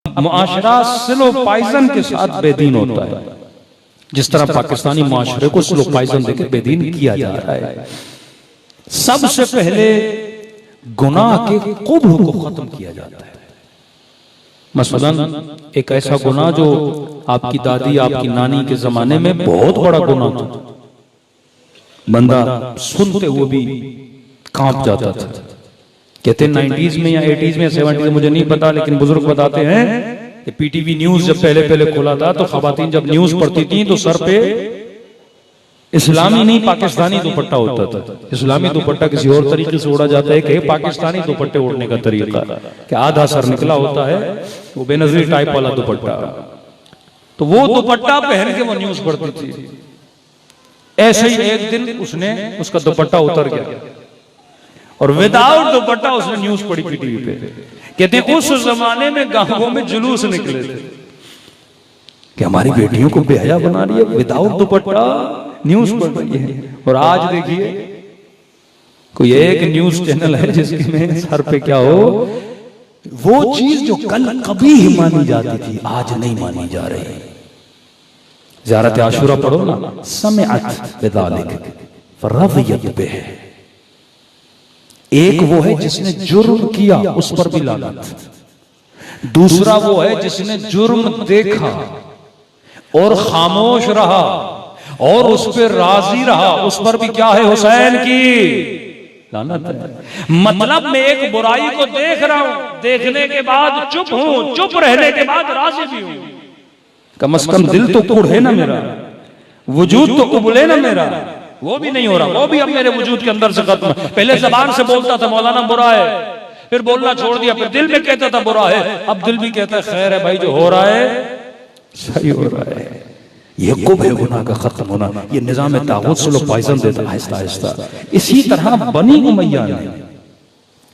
मुआशरा सिलो pigeon के साथ बेदीन होता है, जिस तरह पाकिस्तानी मुआशरे को सिलो पाइजन देकर बेदीन किया जा रहा है। सबसे पहले गुनाह के कुब्ह को खत्म किया जाता है। मसलन एक ऐसा गुनाह जो आपकी दादी आपकी नानी के जमाने में बहुत बड़ा गुनाह था, बंदा सुनते हुए भी कांप जाता था। कहते हैं 90s में या 80s में 70s में, मुझे नहीं पता, लेकिन बुजुर्ग बताते हैं कि पीटीवी न्यूज जब पहले खुला था तो खवातीन जब न्यूज पढ़ती थी तो सर पे इस्लामी नहीं पाकिस्तानी दुपट्टा होता था। इस्लामी दुपट्टा किसी और तरीके से ओढ़ा जाता है कि पाकिस्तानी दुपट्टे ओढ़ने का तरीका कि आधा सर निकला होता है, वो बेनजीर टाइप वाला दुपट्टा, तो वो दुपट्टा पहन के वो न्यूज पढ़ती थी। ऐसे ही एक दिन उसने उसका दुपट्टा उतर गया और विदाउट दुपट्टा उसने न्यूज पढ़ी टीवी पे। कहते हैं उस जमाने में गांवों में जुलूस निकले थे कि हमारी बेटियों को बेहया बना रही है, विदाउट दुपट्टा न्यूज पढ़ रही है। और आज देखिए कोई एक न्यूज चैनल है जिसके में सर पे क्या हो, वो चीज जो कल कभी ही मानी जाती थी आज नहीं मानी जा रही। ज़ियारत आशूरा पढ़ो ना, समिअत बिज़ालिक फरज़ियत बिह। एक वो है जिसने जुर्म किया उस पर भी लानत, दूसरा वो है जिसने जुर्म देखा और खामोश रहा और उस पर राजी रहा, उस पर भी क्या है, हुसैन की लानत है। मतलब मैं एक बुराई को देख रहा हूं, देखने के बाद चुप हूं, चुप रहने के बाद राजी भी हूं। कम से कम दिल तो कुड़ है ना मेरा, वजूद तो उबले ना मेरा, वो भी नहीं हो रहा, वो भी अब मेरे वजूद के अंदर से खत्म। पहले जबान से बोलता था मौलाना बुरा है, फिर बोलना छोड़ दिया, फिर दिल में कहता था बुरा है, अब दिल भी कहता है खैर है भाई, जो हो रहा है सही हो रहा है। ये कुब्ह गुनाह का खत्म होना, ये निजाम तागूत से लोग पॉइजन देता आहिस्ता आहिस्ता। इसी तरह बनी उमैया ने,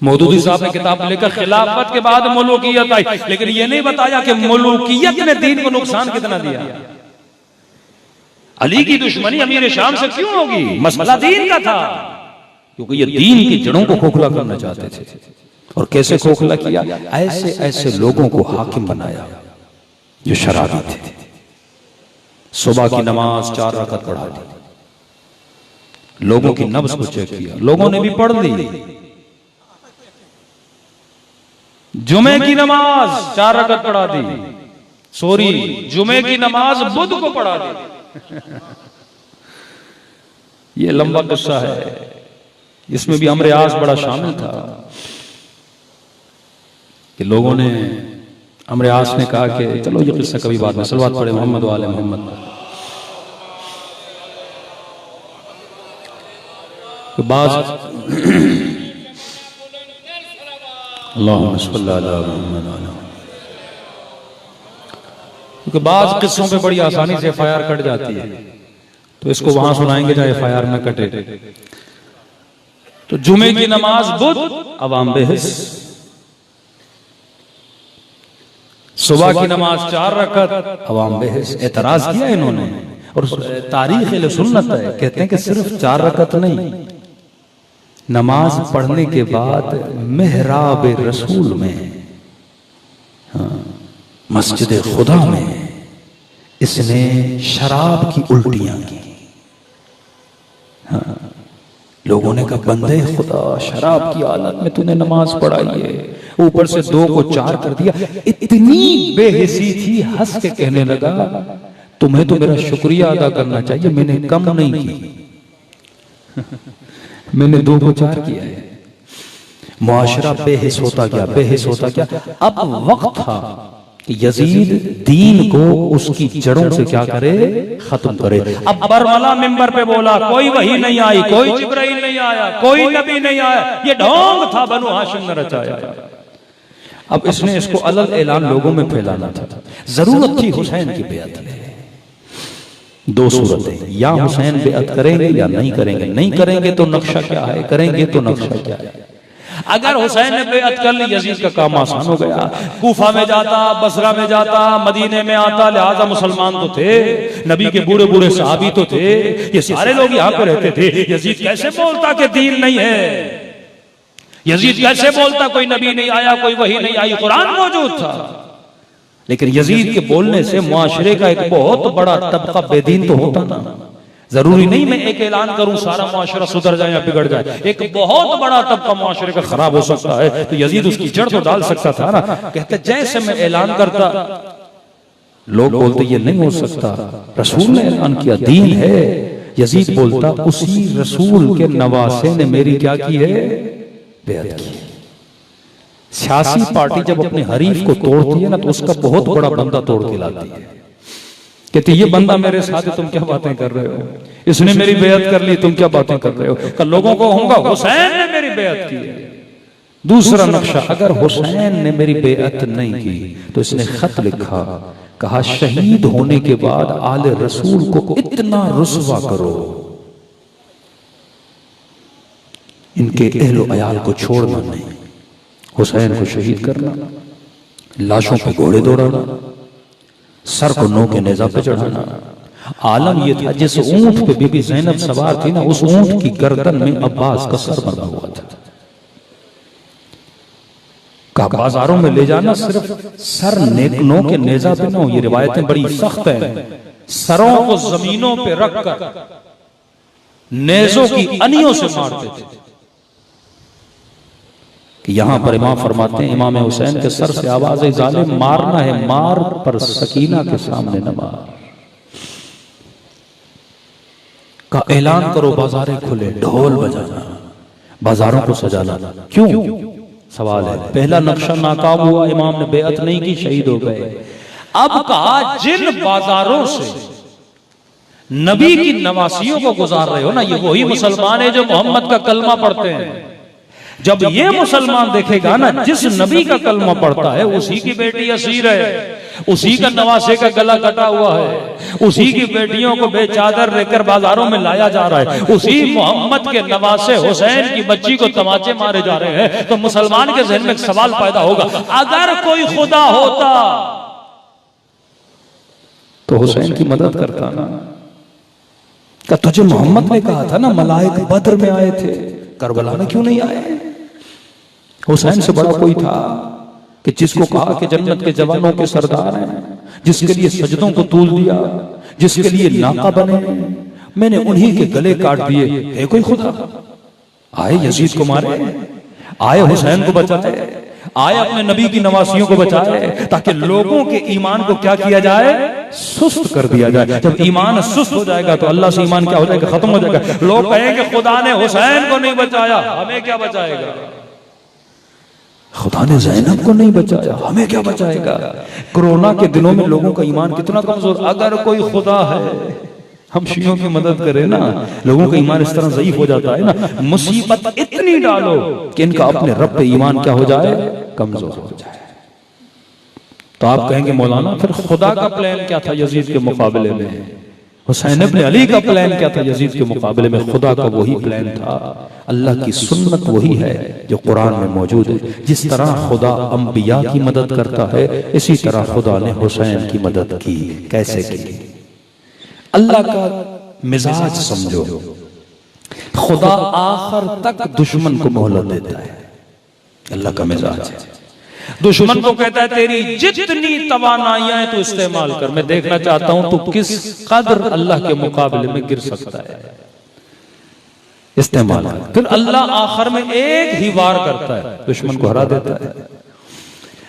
मौदूदी साहब ने किताब लेकर खिलाफत के बाद मुल्कियत आई, लेकिन ये नहीं बताया कि मुल्कियत ने दीन को नुकसान कितना दिया। अली की दुश्मनी अमीर शाम से क्यों होगी, मसला दीन का था, क्योंकि ये दीन की जड़ों को खोखला करना चाहते थे। और कैसे खोखला किया, ऐसे ऐसे लोगों को हाकिम बनाया जो शराबी थे। सुबह की नमाज 4 रकात पढ़ा दी, लोगों की नब्ज को चेक किया, लोगों ने भी पढ़ ली। जुमे की नमाज 4 रकात पढ़ा दी, सॉरी जुमे की नमाज बुध को पढ़ा दी। ये लंबा किस्सा है, इसमें भी अमर आस बड़ा शामिल था कि लोगों ने, अमर आस ने कहा कि चलो ये किस्सा कभी बाद में, सलवात पढ़े मोहम्मद वाले मोहम्मद। तो बाज अल्लाहुम्मा सल्ली अला मुहम्मद, क्योंकि बाज किस्सों पे बड़ी आसानी से एफआईआर कट जाती है, तो इसको वहां सुनाएंगे जहां एफआईआर में कटे। तो जुमे की नमाज बुध, अवाम बेहिस। सुबह की नमाज 4 रकात, अवाम बेहिस। एतराज किया इन्होंने, और तारीख सुन्नत है, कहते हैं कि सिर्फ 4 रकात नहीं, नमाज पढ़ने के बाद मेहराब रसूल में, मस्जिद खुदा में इसने शराब की उल्टियां की। लोगों ने कहा बंदे खुदा, शराब की हालत में तूने नमाज पढ़ाई है, ऊपर से 2 को 4 कर दिया। इतनी बेहिसी थी, हंस के कहने लगा तुम्हें तो मेरा शुक्रिया अदा करना चाहिए, मैंने कम नहीं की, मैंने 2 को 4 किया है। मुआशरा बेहिस होता गया, बेहिस होता गया। अब वक्त था कि यजीद दीन को उसकी जड़ों से क्या करे, खत्म करे। अब बरमला मिंबर पे बोला कोई वही नहीं आई, कोई जिब्राइल नहीं आया, कोई नबी नहीं आया, ये ढोंग था बनु हाशिम ने रचाया। अब इसने इसको अलग ऐलान लोगों में फैलाना था। जरूरत थी हुसैन की बेअत में। 2 सूरतें, या हुसैन बेअत करेंगे या नहीं करेंगे। नहीं करेंगे तो नक्शा क्या है, करेंगे तो नक्शा क्या है। अगर हुसैन ने बेअत कर ली, यजीद का काम आसान हो गया। कूफा में जाता, बसरा में जाता, मदीने में आता, लिहाजा मुसलमान तो थे, नबी के बूढ़े बूढ़े सहाबी तो थे, ये सारे लोग यहाँ पे रहते थे। यजीद कैसे बोलता कि दीन नहीं है, यजीद कैसे बोलता कोई नबी नहीं आया, कोई वही नहीं आई, कुरान मौजूद था। लेकिन यजीद के बोलने से मुआशरे का एक बहुत बड़ा तबका बेदीन तो होता ना। जरूरी नहीं मैं एक ऐलान करूं सारा मुआशरा सुधर जाए या बिगड़ जाए, एक बहुत बड़ा तबका मुआशरे का खराब हो सकता है। तो यजीद उसकी जड़ तो डाल सकता था ना। कहते जैसे मैं ऐलान करता, लोग बोलते ये नहीं हो सकता, रसूल ने ऐलान किया, दीन है। यजीद बोलता उसी रसूल के नवासे ने मेरी क्या की है, बेअत की। सियासी पार्टी जब अपने हरीफ को तोड़ती है ना तो उसका बहुत बड़ा बंदा तोड़ के लाती है। कहते ये बंदा मेरे साथ है, तुम क्या बातें कर रहे हो, इसने मेरी बेअत कर ली, तुम क्या बातें कर रहे हो। कल लोगों को होगा हुसैन ने मेरी बेअत की है। दूसरा नक्शा, अगर हुसैन ने मेरी बेअत नहीं की तो इसने खत लिखा, कहा शहीद होने के बाद आले रसूल को इतना रुसवा करो, इनके अहलो अयाल को छोड़ना नहीं, हुसैन को शहीद करना, लाशों पे घोड़े दौड़ाना, सर को नो के नेजा पे चढ़ाना। आलम यह था जिस ऊंट पे बीबी ज़ैनब सवार थी ना, उस ऊंट की गर्दन में अब्बास का सर बंधा हुआ था। का बाजारों में ले जाना सिर्फ सर नो के नेजा पे ना हो, ये रिवायतें बड़ी सख्त हैं। सरों को जमीनों पे रखकर नेजों की अनियों से मारते थे। कि यहां पर इमाम फरमाते हैं, इमाम हुसैन के सर से आवाज है, जालिम मारना है मार, पर सकीना के सामने न मार। का ऐलान करो, बाजारें खुले, ढोल बजाना, बाजारों को सजाना। क्यों? सवाल है। पहला नक्शा नाकाम हुआ, इमाम ने बेअत नहीं की, शहीद हो गए। अब कहा जिन बाजारों से नबी की नवासियों को गुजार रहे हो ना, ये वही मुसलमान है जो मोहम्मद का कलमा पढ़ते हैं। जब ये मुसलमान देखेगा ना जिस नबी का कलमा पढ़ता है उसी की बेटी असीर है, उसी का नवासे का गला कटा हुआ है, उसी की बेटियों को बेचादर लेकर बाजारों में लाया जा रहा है, उसी मोहम्मद के नवासे हुसैन की बच्ची को तमाचे मारे जा रहे हैं, तो मुसलमान के जहन में एक सवाल पैदा होगा, अगर कोई खुदा होता तो हुसैन की मदद करता ना। क्या तुझे मोहम्मद ने कहा था ना मलाइक बद्र में आए थे, करबला में क्यों नहीं आए? हुसैन से बड़ा कोई था कि जिसको कहा कि जन्नत के जवानों के सरदार हैं, जिसके लिए सजदों को तूल दिया, जिसके लिए नाका बने, मैंने उन्हीं के गले काट दिए। है कोई खुदा? आए यजीद को मारे, आए हुसैन को बचाए, आए अपने नबी की नवासियों को बचाए, ताकि लोगों के ईमान को क्या किया जाए, सुस्त कर दिया जाए। जब ईमान सुस्त हो जाएगा तो अल्लाह से ईमान क्या हो जाएगा, खत्म हो जाएगा। लोग कहेंगे खुदा ने हुसैन को नहीं बचाया, हमें क्या बचाएगा? खुदा ने ज़ैनब को नहीं बचाया, हमें क्या बचाएगा? कोरोना के दिनों में लोगों का ईमान कितना कमजोर। अगर कोई खुदा है, हम शियों की मदद करें ना, लोगों का ईमान इस तरह ज़ईफ हो जाता है ना। मुसीबत इतनी डालो कि इनका अपने रब पे ईमान क्या हो जाए, कमजोर हो जाए। तो आप कहेंगे मौलाना फिर खुदा का प्लान क्या था यजीद के मुकाबले में, हुसैन इब्न अली का प्लान क्या था यजीद के मुकाबले में? खुदा का वही प्लान था, अल्लाह की सुन्नत वही है जो कुरान में मौजूद है। जिस तरह खुदा अंबिया की मदद करता है, इसी तरह खुदा ने हुसैन की मदद की। कैसे की? अल्लाह का मिजाज समझो, खुदा आखिर तक दुश्मन को मोहलत देता है। अल्लाह का मिजाज है, दुश्मन को कहता है तेरी जितनी तवानाइयां तो इस्तेमाल कर, मैं देखना चाहता हूं तो किस कदर अल्लाह के मुकाबले में गिर सकता है, इस्तेमाल। फिर अल्लाह आखिर में एक ही वार करता है, दुश्मन को हरा देता है।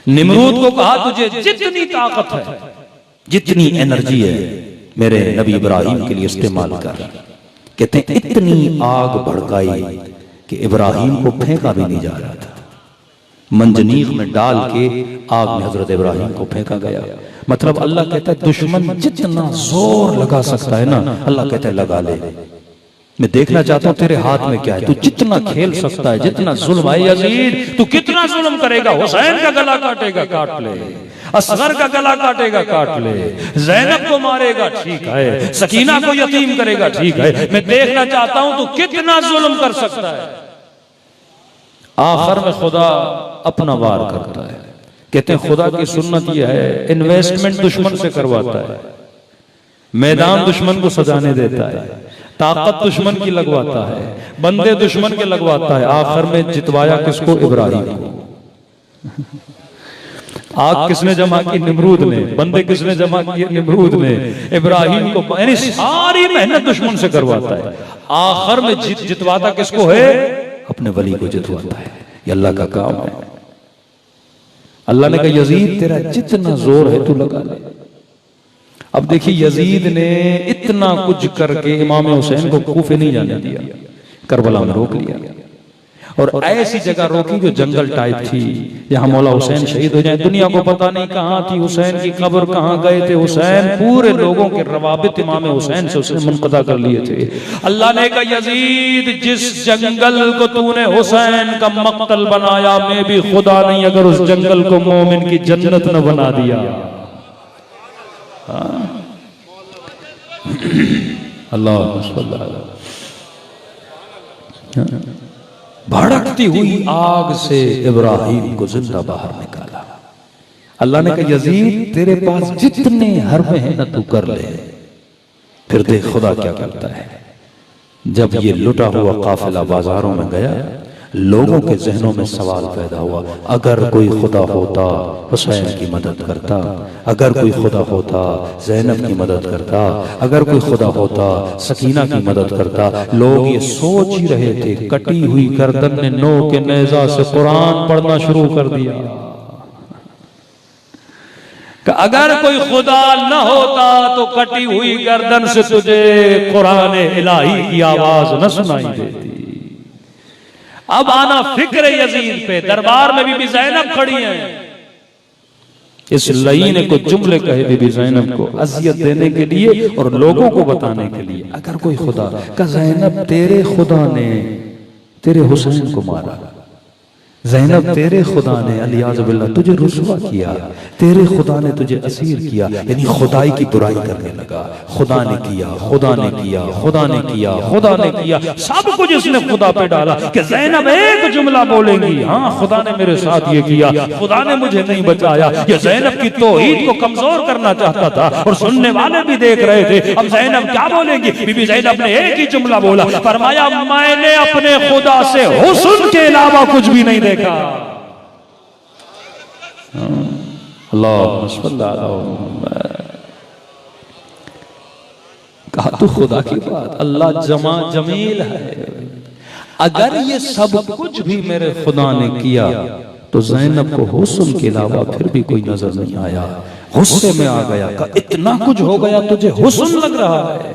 निमरूद को कहा तुझे जितनी ताकत है, जितनी एनर्जी है, मेरे नबी इब्राहिम के लिए इस्तेमाल कर। कहते हैं इतनी आग भड़काई कि इब्राहिम को फेंका भी नहीं जा रहा था, मंजनीक में डाल के आग में हजरत इब्राहिम को फेंका गया। मतलब अल्लाह कहता है दुश्मन जितना जोर लगा सकता है ना, अल्लाह कहता है लगा ले, मैं देखना चाहता हूं तेरे हाथ में क्या है, तू जितना खेल सकता है, जितना जुल्म है यजीद, तू कितना जुल्म करेगा? हुसैन का गला काटेगा, काट ले, असगर का गला काटेगा, काट ले, ज़ैनब को मारेगा, ठीक है, सकीना को यतीम करेगा, ठीक है, मैं देखना चाहता हूं तू कितना जुल्म कर सकता है। आखिर में खुदा अपना वार करता है। कहते हैं खुदा की सुन्नत यह है, इन्वेस्टमेंट दुश्मन से करवाता है, मैदान दुश्मन को सजाने देता है, ताकत दुश्मन की लगवाता है, बंदे दुश्मन के लगवाता है। आखिर में जितवाया किसको? इब्राहिम को। आग किसने जमा की? निमरूद ने। बंदे किसने जमा किए? निमरूद ने। इब्राहिम को यानी सारी मेहनत दुश्मन से करवाता है, आखिर में जितवाता किसको है? अपने वली को जितवाता है। ये अल्लाह का काम है। अल्लाह ने कहा यजीद तेरा जितना जोर है तू लगा ले। अब देखिए यजीद ने इतना कुछ करके इमाम हुसैन को कूफे नहीं जाने दिया, करबला में रोक लिया। और ऐसी जगह रोकी जो जंगल टाइप थी, जहां मौला हुसैन शहीद हो जाए। दुनिया को पता नहीं कहां थी हुसैन की कब्र, कहां गए थे हुसैन। पूरे लोगों के रवाबित इमाम हुसैन से उसने मुनक़ता कर लिए थे। अल्लाह ने कहा यजीद जिस जंगल को तूने हुसैन का मक्तल बनाया, मैं भी खुदा नहीं अगर उस जंगल को मोमिन की जन्नत न बना दिया। अल्लाह भड़कती हुई आग से इब्राहिम को जिंदा बाहर निकाला। अल्लाह ने कहा यजीद तेरे पास जितने हरबे हैं ना तू कर ले, फिर देख खुदा क्या करता है। जब ये लुटा हुआ काफिला बाजारों में गया, लोगों के जहनों में सवाल पैदा हुआ, अगर कोई खुदा होता हुसैन की मदद करता, अगर कोई खुदा होता ज़ैनब की मदद करता, अगर कोई खुदा होता सकीना की मदद करता। लोग ये सोच ही रहे थे। कटी हुई गर्दन ने नो के नेज़ा से कुरान पढ़ना शुरू कर दिया। अगर कोई खुदा न होता तो कटी हुई गर्दन से तुझे कुरान इलाही की आवाज न सुनाई देती। अब आना फिक्र यजीद पे, दरबार में बीबी ज़ैनब खड़ी है। इस लई ने कुछ जुमले कहे बीबी ज़ैनब को अजियत देने के लिए और लोगों को बताने के लिए, अगर कोई खुदा का ज़ैनब तेरे खुदा ने तेरे हुसैन को मारा, ज़ैनब तेरे खुदा ने अलियाज़ बिल्लाह तुझे रुसवा किया, तेरे खुदा ने तुझे असीर किया। यानी खुदाई की बुराई करने लगा। खुदा ने किया, खुदा ने किया, खुदा ने किया, खुदा ने किया, सब कुछ इसने खुदा पे डाला कि ज़ैनब एक जुमला बोलेंगी, हाँ खुदा ने मेरे साथ ये किया, खुदा ने मुझे नहीं बचाया। ये ज़ैनब की तौहीद को कमजोर करना चाहता था और सुनने वाले भी देख रहे थे। अब ज़ैनब क्या बोलेंगी? बीबी ज़ैनब ने एक ही जुमला बोला, फरमाया मैंने अपने खुदा से हुस्न के अलावा कुछ भी नहीं देखा। कहा तो खुदा की बात, अल्लाह जमा जमील है। अगर ये सब कुछ भी मेरे खुदा ने किया तो ज़ैनब को हुस्न के अलावा फिर भी कोई नजर नहीं आया। गुस्से में आ गया, कहा इतना कुछ हो गया तुझे हुस्न लग रहा है?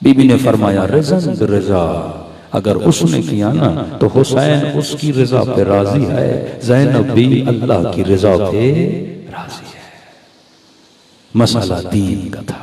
बीबी ने फरमाया रिज़न बिरिज़ा, अगर उसने किया ना तो हुसैन उसकी रिजा पे राजी है, ज़ैनब भी अल्लाह की रिजा पे राजी है। मसला दीन का था।